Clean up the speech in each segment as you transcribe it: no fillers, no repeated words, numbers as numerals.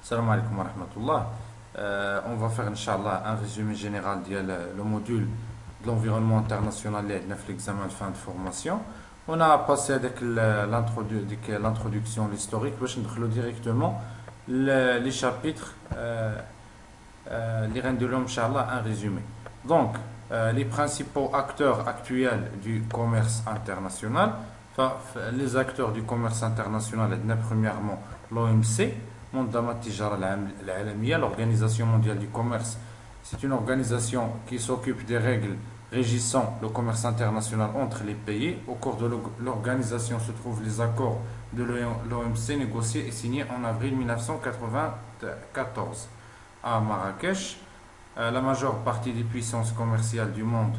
Salam alaikum wa rahmatullah. On va faire, Inch'Allah, un résumé général le module de l'environnement international et l'examen de fin de formation. On a passé avec l'introduction, l'historique, باش ندخلوا directement les chapitres, les de l'homme, Inch'Allah, un résumé. Donc, les principaux acteurs actuels du commerce international, enfin, les acteurs du commerce international, premièrement l'OMC, l'Organisation mondiale du commerce. C'est une organisation qui s'occupe des règles régissant le commerce international entre les pays. Au cours de l'organisation se trouvent les accords de l'OMC négociés et signés en avril 1994 à Marrakech. La majeure partie des puissances commerciales du monde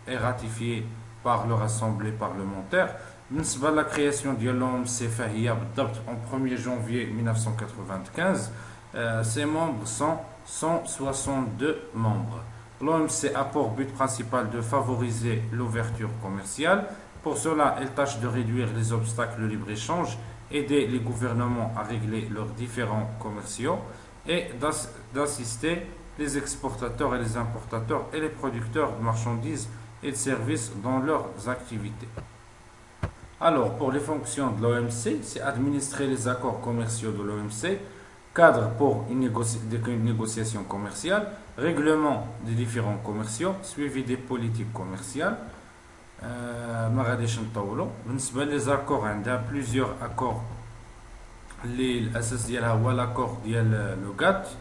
est ratifiée par leur assemblée parlementaire. La création de l'OMC en 1er janvier 1995, ses membres sont 162 membres. L'OMC a pour but principal de favoriser l'ouverture commerciale. Pour cela, elle tâche de réduire les obstacles au libre-échange, aider les gouvernements à régler leurs différends commerciaux et d'assister les exportateurs et les importateurs et les producteurs de marchandises et de services dans leurs activités. Alors, pour les fonctions de l'OMC, c'est administrer les accords commerciaux de l'OMC, cadre pour une négociation commerciale, règlement des différends commerciaux, suivi des politiques commerciales. Les accords, il y a plusieurs accords. L'accord le GATT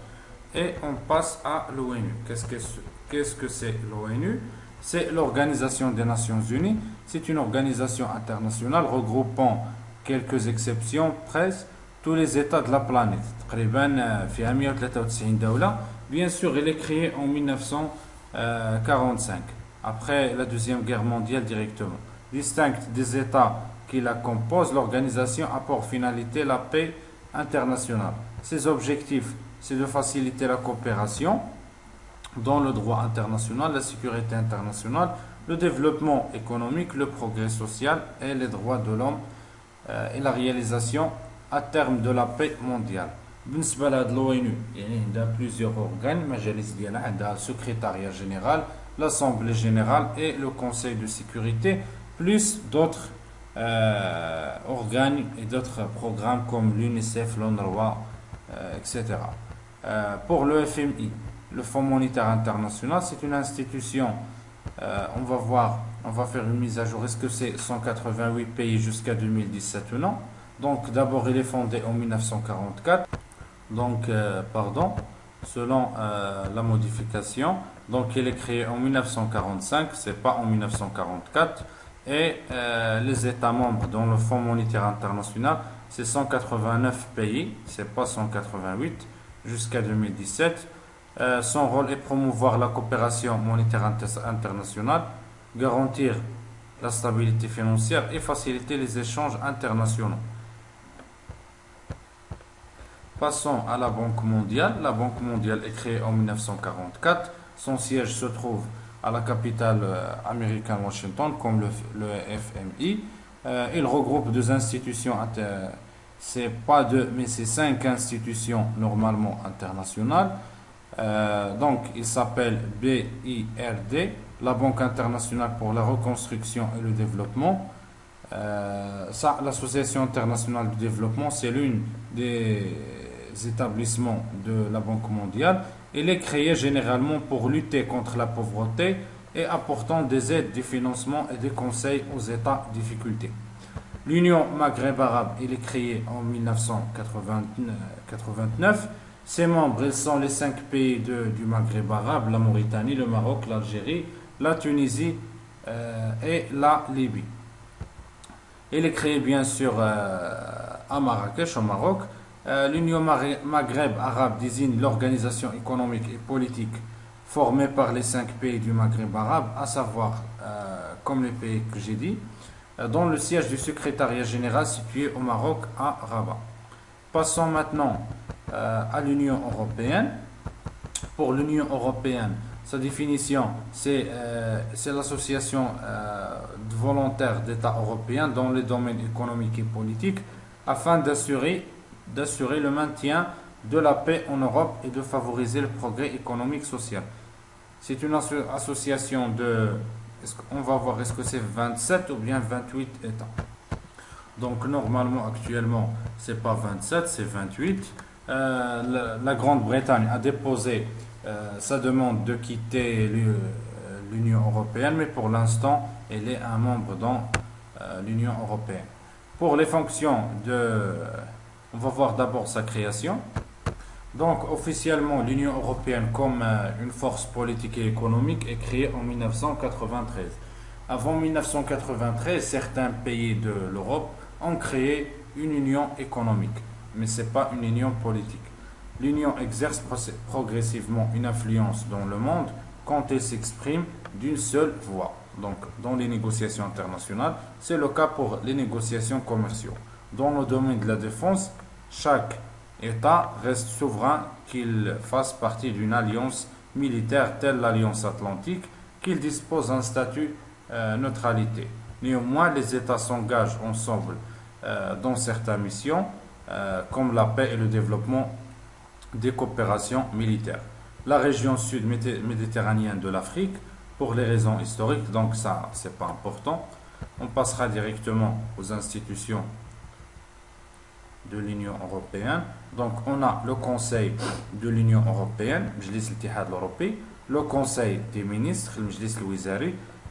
et on passe à l'ONU. Qu'est-ce que c'est l'ONU? C'est l'Organisation des Nations Unies. C'est une organisation internationale regroupant quelques exceptions, presque tous les États de la planète. Bien sûr, elle est créée en 1945, après la Deuxième Guerre mondiale directement. Distincte des États qui la composent, l'organisation a pour finalité la paix internationale. Ses objectifs, c'est de faciliter la coopération dans le droit international, la sécurité internationale, le développement économique, le progrès social et les droits de l'homme et la réalisation à terme de la paix mondiale. بالنسبة لهاد l'ONU, il y a plusieurs organes, مجالس ديالها عندها le secrétariat général, l'assemblée générale et le conseil de sécurité, plus d'autres organes et d'autres programmes comme l'UNICEF, l'UNRWA, etc. Pour le FMI, le Fonds monétaire international, c'est une institution, on va faire une mise à jour, est-ce que c'est 188 pays jusqu'à 2017 ou non? Donc d'abord il est fondé en 1944, selon la modification, donc il est créé en 1945, c'est pas en 1944, et les États membres dans le Fonds monétaire international, c'est 189 pays, c'est pas 188, jusqu'à 2017. Son rôle est promouvoir la coopération monétaire internationale, garantir la stabilité financière et faciliter les échanges internationaux. Passons à la Banque mondiale. La Banque mondiale est créée en 1944. Son siège se trouve à la capitale américaine Washington, comme le FMI. Il regroupe deux institutions, c'est pas deux, mais c'est 5 institutions normalement internationales. Donc, il s'appelle BIRD, la Banque internationale pour la reconstruction et le développement. L'Association internationale du développement, c'est l'une des établissements de la Banque mondiale. Elle est créée généralement pour lutter contre la pauvreté et apportant des aides, des financements et des conseils aux États en difficulté. L'Union Maghreb arabe, elle est créée en 1989. Ses membres, ils sont les 5 pays du Maghreb arabe, la Mauritanie, le Maroc, l'Algérie, la Tunisie et la Libye. Elle est créée bien sûr à Marrakech, au Maroc. L'Union Maghreb arabe désigne l'organisation économique et politique formée par les 5 pays du Maghreb arabe, à savoir, comme les pays que j'ai dit, dont le siège du secrétariat général situé au Maroc à Rabat. Passons maintenant à l'Union européenne. Pour l'Union européenne, sa définition, c'est l'association volontaire d'États européens dans les domaines économiques et politiques afin d'assurer le maintien de la paix en Europe et de favoriser le progrès économique et social. C'est une association de, on va voir, est-ce que c'est 27 ou bien 28 États. Donc normalement, actuellement, c'est pas 27, c'est 28. La Grande-Bretagne a déposé sa demande de quitter l'Union européenne, mais pour l'instant, elle est un membre dans l'Union européenne. Pour les fonctions on va voir d'abord sa création. Donc officiellement, l'Union européenne comme une force politique et économique est créée en 1993. Avant 1993, certains pays de l'Europe ont créé une union économique, mais ce n'est pas une union politique. L'union exerce progressivement une influence dans le monde quand elle s'exprime d'une seule voix. Donc, dans les négociations internationales, c'est le cas pour les négociations commerciales. Dans le domaine de la défense, chaque État reste souverain qu'il fasse partie d'une alliance militaire telle l'Alliance Atlantique, qu'il dispose d'un statut neutralité. Néanmoins, les États s'engagent ensemble dans certaines missions, comme la paix et le développement des coopérations militaires. La région sud-méditerranéenne de l'Afrique, pour les raisons historiques, donc ça, c'est pas important. On passera directement aux institutions de l'Union européenne. Donc, on a le Conseil de l'Union européenne, le Conseil des ministres,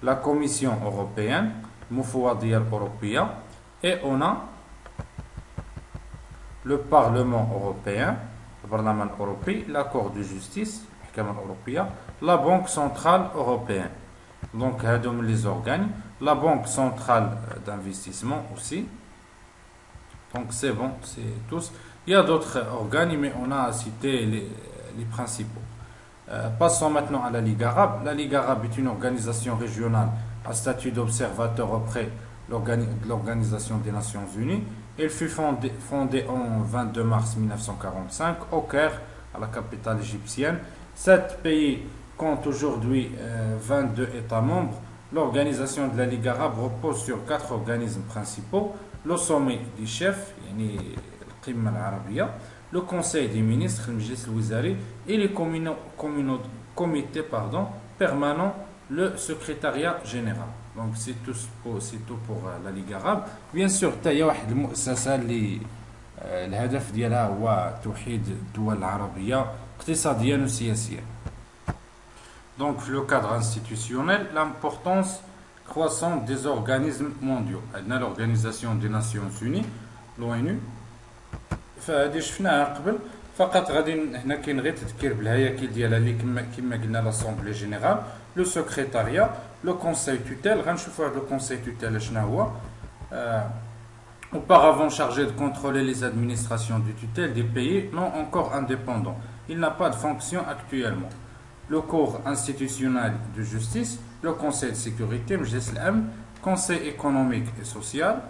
la Commission européenne, et on a le Parlement européen, la Cour de justice, la Banque centrale européenne. Donc, les organes, la Banque centrale d'investissement aussi. Donc, c'est bon, c'est tous. Il y a d'autres organes, mais on a cité les principaux. Passons maintenant à la Ligue arabe. La Ligue arabe est une organisation régionale à statut d'observateur auprès de l'Organisation des Nations Unies. Elle fut fondée en 22 mars 1945 au Caire, à la capitale égyptienne. 7 pays comptent aujourd'hui 22 États membres. L'organisation de la Ligue arabe repose sur 4 organismes principaux: le sommet des chefs, le conseil des ministres, et les comités permanents, le secrétariat général. Donc c'est tout pour la Ligue arabe. Bien sûr, تاهي واحد المؤسسة اللي الهدف ديالها هو توحيد الدول العربية اقتصاديا وسياسيا. Donc le cadre institutionnel, l'importance croissante des organismes mondiaux. عندنا l'Organisation des Nations Unies, l'ONU. فهذه شفناها قبل، فقط غادي هنا كاين غير تذكير بالهياكل ديالها اللي كما قلنا لاسامبلي جينيرال، لو سكرتاريا، لو كونساي توتيل. غنشوفوا هذا لو كونساي توتيل شنو هو. Auparavant chargé de contrôler les administrations de tutelle des pays non encore indépendants. Il n'a pas de fonction actuellement. Le corps institutionnel de justice, le Conseil de sécurité, Conseil économique et social.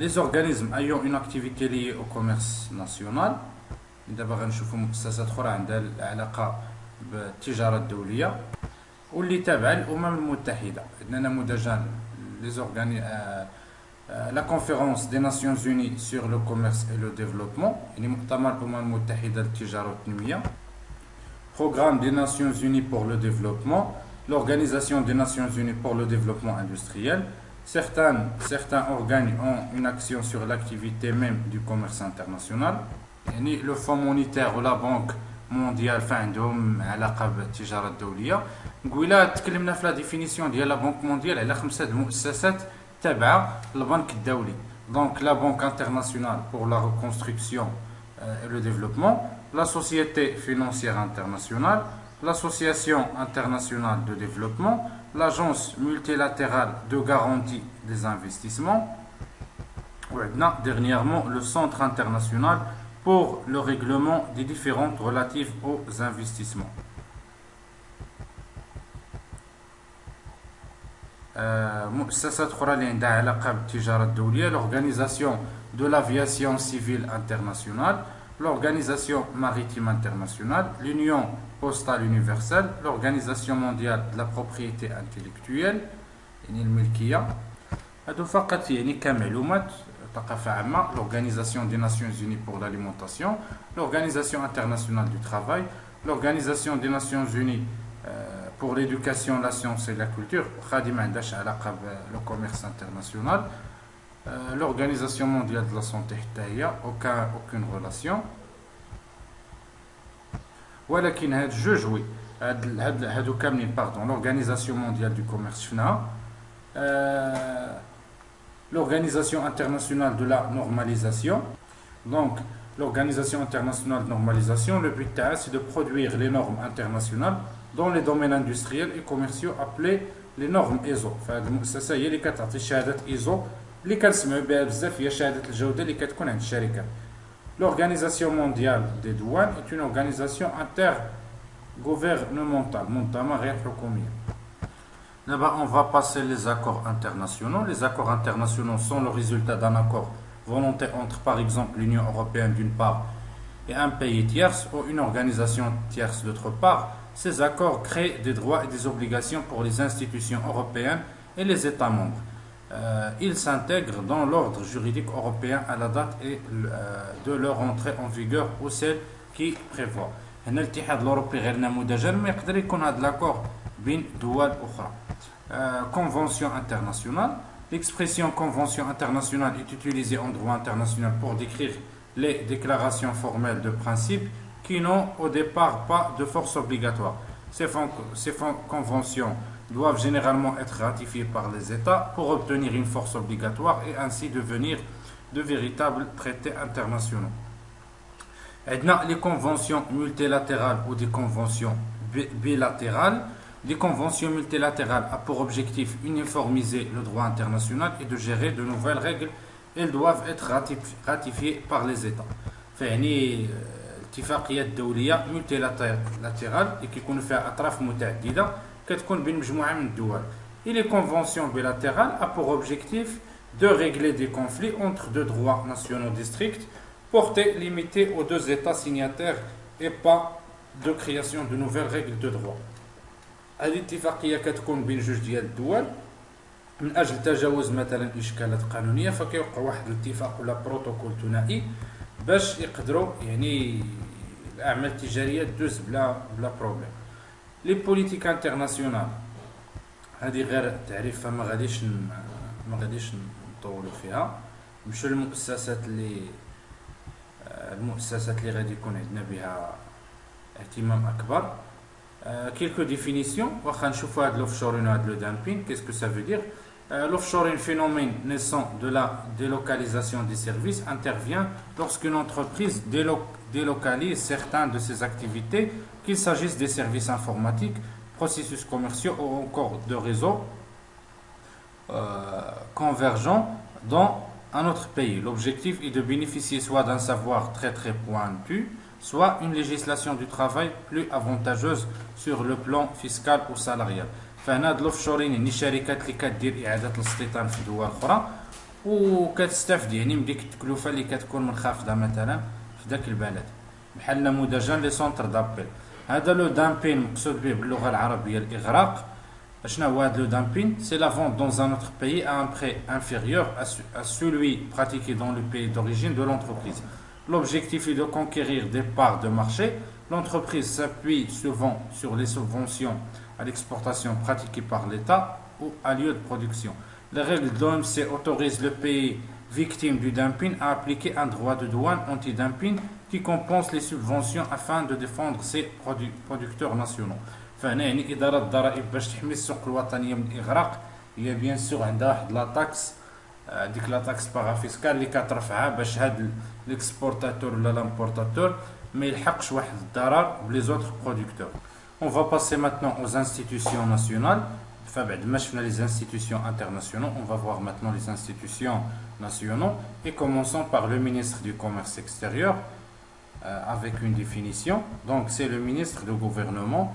Les organismes ayant une activité liée au commerce national. دابا غنشوفوا مؤسسات اخرى عندها علاقه بالتجاره الدوليه واللي تابعه للامم المتحده. عندنا نموذجان la conférence des Nations Unies sur le commerce et le développement, مؤتمر الامم المتحده للتجاره والتنميه. Programme des Nations Unies pour le développement, l'Organisation des Nations Unies pour le développement industriel. Certains organes ont une action sur l'activité même du commerce international. Le Fonds monétaire ou la Banque mondiale عندهم علاقه بالتجاره الدوليه. نقولها تكلمنا في لا ديفينيسيون ديال لا بنك مونديال على 5 المؤسسات تابعه للبنك الدولي. Donc la Banque internationale pour la reconstruction et le développement, la Société financière internationale, l'Association internationale de développement, l'Agence multilatérale de garantie des investissements, ou dernièrement le Centre international pour le règlement des différends relatifs aux investissements. مؤسسات أخرى اللي عندها علاقة بالتجارة الدولية: l'Organisation de l'aviation civile internationale, l'Organisation maritime internationale, l'Union postale universelle, l'Organisation mondiale de la propriété intellectuelle, يعني الملكية. هادو فقط يعني كمعلومات l'Organisation des Nations Unies pour l'alimentation, l'Organisation internationale du travail, l'Organisation des Nations Unies pour l'éducation, la science et la culture, le commerce international, l'Organisation mondiale de la santé, aucune relation. ولكن هاد جوج وي هادو كاملين l'Organisation mondiale du commerce l'Organisation internationale de la normalisation. Donc l'Organisation internationale de normalisation, le but c'est de produire les normes internationales dans les domaines industriels et commerciaux appelés les normes ISO. فهاد المؤسسه هي اللي كتعطي شهاده ISO اللي كنسمعوا بها بزاف هي شهاده الجوده اللي كتكون عند الشركات. L'Organisation mondiale des douanes est une organisation intergouvernementale. Là-bas, on va passer les accords internationaux. Les accords internationaux sont le résultat d'un accord volontaire entre, par exemple, l'Union européenne d'une part et un pays tierce ou une organisation tierce d'autre part. Ces accords créent des droits et des obligations pour les institutions européennes et les États membres. Ils s'intègrent dans l'ordre juridique européen à la date de leur entrée en vigueur ou celle qui prévoit. هنا الاتحاد الأوروبي غير نموذجا ما يقدر يكون هذا l'accord بين دول أخرى. Convention internationale. L'expression convention internationale est utilisée en droit international pour décrire les déclarations formelles de principe qui n'ont au départ pas de force obligatoire. Ces conventions doivent généralement être ratifiées par les États pour obtenir une force obligatoire et ainsi devenir de véritables traités internationaux. Les conventions multilatérales ou des conventions bilatérales. Les conventions multilatérales ont pour objectif uniformiser le droit international et de gérer de nouvelles règles. Elles doivent être ratifiées par les États. الاتفاقيات الدولية multilatérales et كيكون فيها أطراف متعددة كتكون بين مجموعة من الدول. Et les conventions bilatérales ont pour objectif de régler des conflits entre deux droits nationaux distincts, portés limités aux deux États signataires et pas de création de nouvelles règles de droit. هذه الاتفاقية كتكون بين جوج ديال الدول من أجل تجاوز مثلا إشكالات قانونية فكيوقع واحد الاتفاق ولا بروتوكول ثنائي باش يقدروا يعني الأعمال التجارية تدوز بلا بروبليم. لي بوليتيك انترناسيونال هذه غير تعريفها ما غاديش نطولوا فيها. مشو المؤسسات اللي غادي يكون عندنا بها اهتمام أكبر. Quelques définitions. Qu'est-ce que ça veut dire? L'offshoring, phénomène naissant de la délocalisation des services, intervient lorsqu'une entreprise délocalise certaines de ses activités, qu'il s'agisse des services informatiques, processus commerciaux ou encore de réseaux convergents dans un autre pays. L'objectif est de bénéficier soit d'un savoir très pointu, soit une législation du travail plus avantageuse sur le plan fiscal ou salarial. فهنا الأوفشورين يعني شركات اللي كدير إعادة الاستيطان في دول أخرى وكتستافد يعني من ديك التكلفة اللي كتكون منخفضة مثلا في ذاك البلد بحال نموذجا لي سونتر دابيل. هذا لو دامبين مقصود به باللغة العربية الإغراق. شنو هو هذا لو دامبين؟ سي لا فونت dans un autre pays à un prix inférieur à celui pratiqué dans le pays d'origine de l'entreprise. L'objectif est de conquérir des parts de marché. L'entreprise s'appuie souvent sur les subventions à l'exportation pratiquées par l'État ou à lieu de production. Les règles de l'OMC autorisent le pays victime du dumping à appliquer un droit de douane anti-dumping qui compense les subventions afin de défendre ses producteurs nationaux. فهنا يعني إدارة الضرائب باش تحمي السوق الوطنية من الإغراق هي بيان سور عندها واحد لا تاكس ديك لا تاكس بارافيسكال اللي كترفعها باش هاد l'exportateur ولا l'importateur ما يلحقش واحد الضرر بلي زوتر برودكتور. On va passer maintenant aux institutions nationales. فبعد ما شفنا les institutions internationaux, on va voir maintenant les institutions nationaux et commençons par le ministre du commerce extérieur avec une définition. Donc c'est le ministre du gouvernement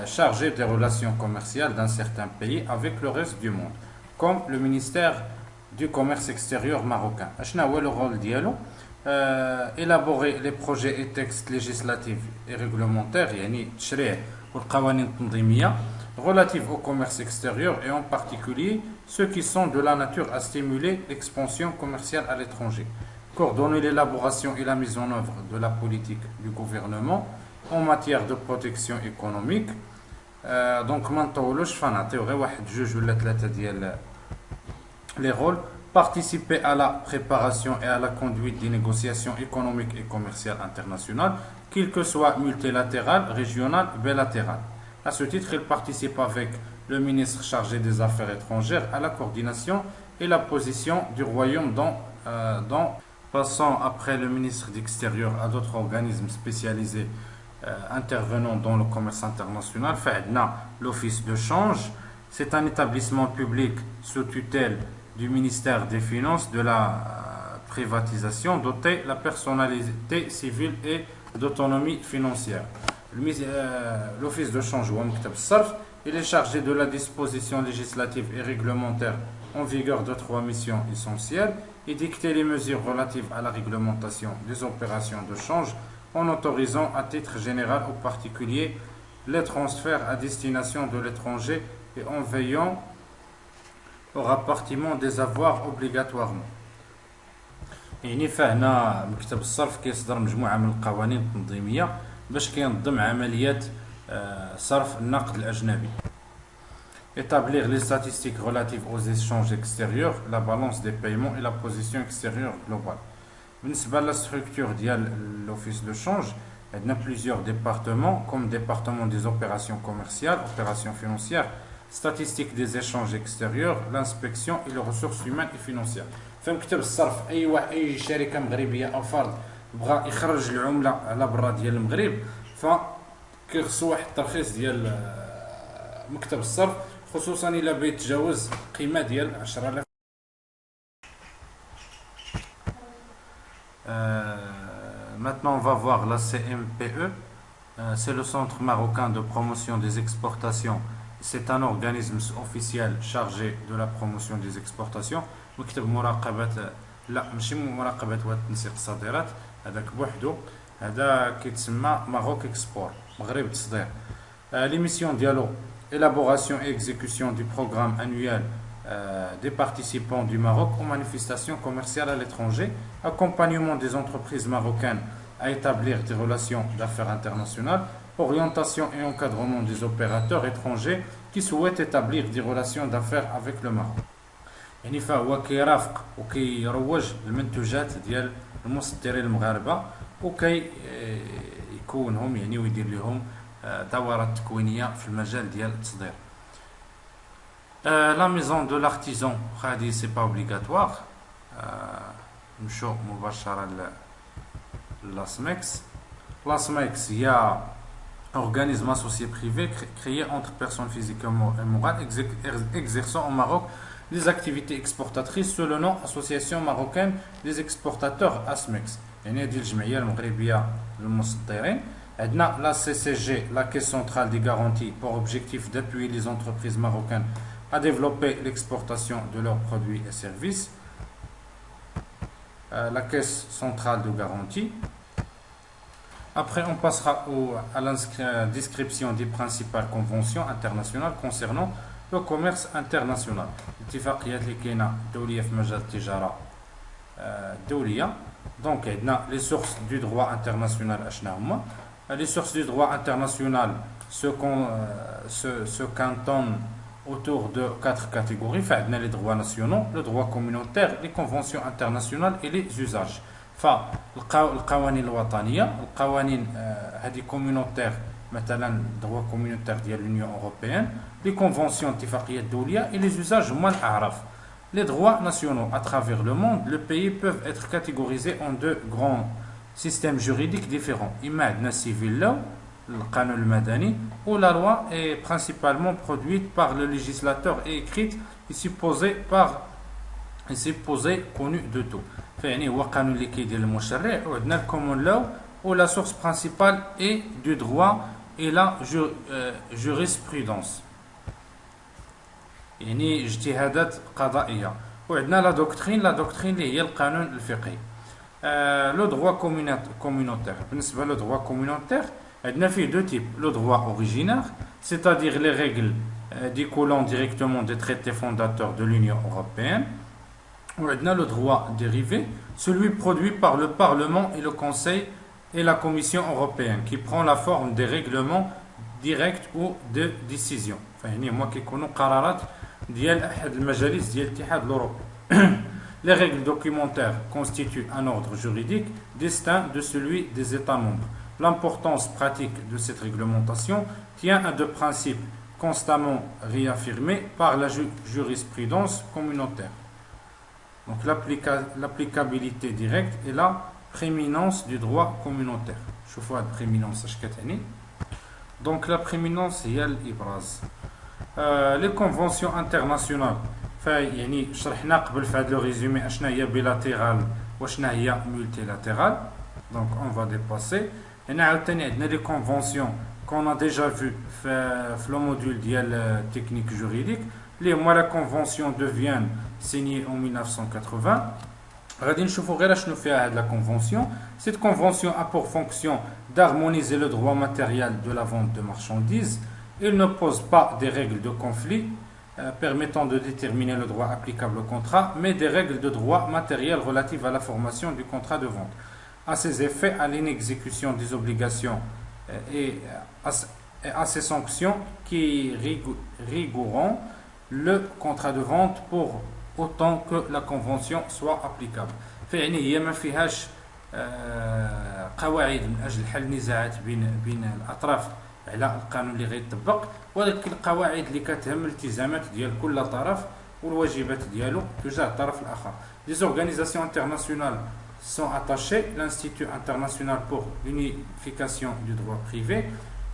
chargé des relations commerciales d'un certain pays avec le reste du monde, comme le ministère du commerce extérieur marocain. شنو هو le rôle ديالو؟ élaborer les projets et textes législatifs et réglementaires يعني التشريع والقوانين التنظيمية relatives au commerce extérieur et en particulier ceux qui sont de la nature à stimuler l'expansion commerciale à l'étranger, coordonner l'élaboration et la mise en œuvre de la politique du gouvernement en matière de protection économique. Donc ما نطولوش فنعطيو غير واحد جوج ولا ثلاثه ديال les rôles. Participer à la préparation et à la conduite des négociations économiques et commerciales internationales, qu'ils que soient multilatérales, régionales, bilatérales. À ce titre, il participe avec le ministre chargé des Affaires étrangères à la coordination et la position du Royaume passant après le ministre d'Extérieur à d'autres organismes spécialisés intervenant dans le commerce international. Fa'adna l'Office de change, c'est un établissement public sous tutelle du ministère des Finances, de la privatisation, doté de la personnalité civile et d'autonomie financière. L'Office de change, il est chargé de la disposition législative et réglementaire en vigueur de 3 missions essentielles et dicter les mesures relatives à la réglementation des opérations de change en autorisant à titre général aux particuliers les transferts à destination de l'étranger et en veillant au rapportement des avoirs obligatoirement. يعني فهنا مكتب الصرف كيصدر مجموعة من القوانين التنظيمية باش كينظم عمليات صرف النقد الأجنبي. Établir les statistiques relatives aux échanges extérieurs, la balance des paiements et la position extérieure globale. بالنسبة la structure ديال l'office de change, il y a plusieurs départements comme département des opérations commerciales, opérations financières, statistiques des échanges extérieurs, l'inspection et les ressources humaines et financières. فمكتب الصرف اي شركه مغربيه او فرد بغى يخرج العمله على برا ديال المغرب فكيخصو واحد الترخيص ديال مكتب الصرف خصوصا الا بيتجاوز قيمه ديال 10000. Maintenant on va voir la CMPE. C'est le Centre marocain de promotion des exportations. C'est un organisme officiel chargé de la promotion des exportations. مكتب مراقبة لا ماشي مراقبة وتنسيق الصادرات هذاك بوحدو هذا كيتسمى ماروك اكسبور مغرب التصدير. Les missions dialogue, élaboration et exécution du programme annuel des participants du Maroc aux manifestations commerciales à l'étranger, accompagnement des entreprises marocaines à établir des relations d'affaires internationales, orientation et encadrement des opérateurs étrangers qui souhaitent établir des relations d'affaires avec le Maroc. يعني فهو كيرافق وكيروج المنتوجات ديال المصدرين المغاربه وكي يكونهم يعني ويدير لهم دورات تكوينيه في المجال ديال التصدير. لا ميزون دو لارتيزون هذه سي با اوبليغاتوار. نمشيو مباشره لاسميكس. لاسميكس هي organisme associé privé créé entre personnes physiques et morales exerçant au Maroc des activités exportatrices sous le nom Association marocaine des exportateurs ASMEX. يعني هذه الجمعية المغربية للمصدرين. عندنا la CCG, la Caisse centrale des garanties, pour objectif d'appuyer les entreprises marocaines à développer l'exportation de leurs produits et services. La Caisse centrale de garantie. Après, on passera à la description des principales conventions internationales concernant le commerce international. الاتفاقيات اللي كاينه دوليه في مجال التجاره الدوليه. Donc les sources du droit international اشنا هما. Les sources du droit international se cantonnent autour de 4 catégories. فعندنا les droits nationaux, le droit communautaire, les conventions internationales et les usages. فالقوانين الوطنيه القوانين هذه كوميونيتير مثلا droit communautaire ديال l'Union européenne, les conventions اتفاقيات دوليه et les usages هما الاعراف. Les droits nationaux à travers le monde, les pays peuvent être catégorisés en 2 grands systèmes juridiques différents. إما عندنا civil law, القانون المدني, où la loi est principalement produite par le législateur et écrite et supposée connue de tout. فيعني هو قانون اللي كيدير المشرع. وعندنا الكومون لو où la source principale est du droit et la jurisprudence. يعني اجتهادات قضائية. وعندنا لا دوكترين اللي هي القانون الفقهي. لو droit communautaire. بالنسبة لو droit communautaire Il y a deux types. Le droit originaire, c'est-à-dire les règles découlant directement des traités fondateurs de l'Union européenne. On a le droit dérivé, celui produit par le Parlement et le Conseil et la Commission européenne, qui prend la forme des règlements directs ou de décisions. يعني هما كيكونوا قرارات ديال احد المجالس ديال الاتحاد الاوروبي. Les règles documentaires constituent un ordre juridique distinct de celui des États membres. L'importance pratique de cette réglementation tient à deux principes constamment réaffirmés par la jurisprudence communautaire. Donc l'applicabilité directe et la prééminence du droit communautaire. شوفوا هاد prééminence اش كتعني. Donc la prééminence هي الإبراز. Les conventions internationales يعني شرحنا قبل في هذا لو ريزومي اشنا هي بيلاتيرال واشنا هي مولتيلاتيرال. Donc on va dépasser. هنا عاوتاني عندنا لي كونفونسيون qu'on a déjà vu في le module ديال technique juridique. Les mois la convention de Vienne signée en 1980. غادي نشوفوا غير شنو فيها هاد la convention. Cette convention a pour fonction d'harmoniser le droit matériel de la vente de marchandises. Il ne pose pas des règles de conflit permettant de déterminer le droit applicable au contrat, mais des règles de droit matériel relatives à la formation du contrat de vente. À ses effets, à l'inexécution des obligations et à ses sanctions qui réguront le contrat de vente pour autant que la convention soit applicable. فيعني هي ما فيهاش قواعد من أجل حل نزاعات بين الأطراف على القانون اللي غيطبق، ولكن القواعد اللي كتهم الالتزامات ديال كل طرف والواجبات ديالو تجاه الطرف الآخر. Les organisations internationales sont attachées: l'Institut international pour l'unification du droit privé,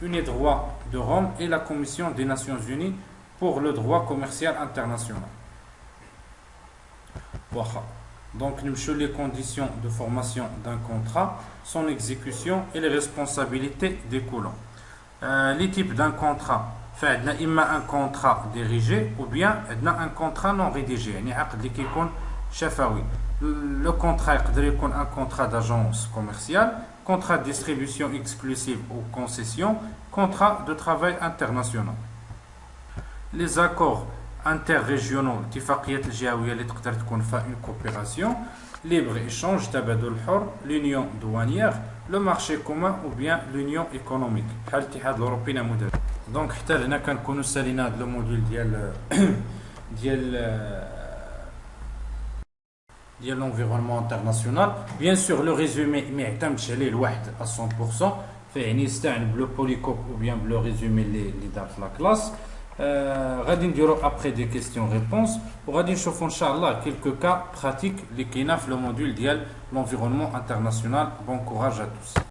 UNIDROIT de Rome et la Commission des Nations Unies pour le droit commercial international. Donc, nous avons les conditions de formation d'un contrat, son exécution et les responsabilités découlant. Les types d'un contrat. Il y a un contrat dirigé ou bien un contrat non rédigé. Le contrat peut être un contrat d'agence commerciale, contrat de distribution exclusive ou concession, contrat de travail international. Les accords interrégionaux, اتفاقيات الجهوية اللي تقدر تكون فيها une coopération, libre-échange, تبادل حر, l'union douanière, le marché commun ou bien l'union économique بحال الاتحاد الأوروبي نموذج. دونك حتى هنا كنكونوا سالينا هذا الموديل ديال l'environnement international. Bien sûr le résumé ما يعتمدش عليه الواحد à 100%، فيعني يستعن بلو بوليكوب ou bien بلو ريزومي اللي دار في لا كلاس. غادي نديرو après des questions-réponses وغادي نشوفوا ان شاء الله quelques cas pratiques اللي كاينه في لو موديل ديال l'environnement international. Bon courage à tous.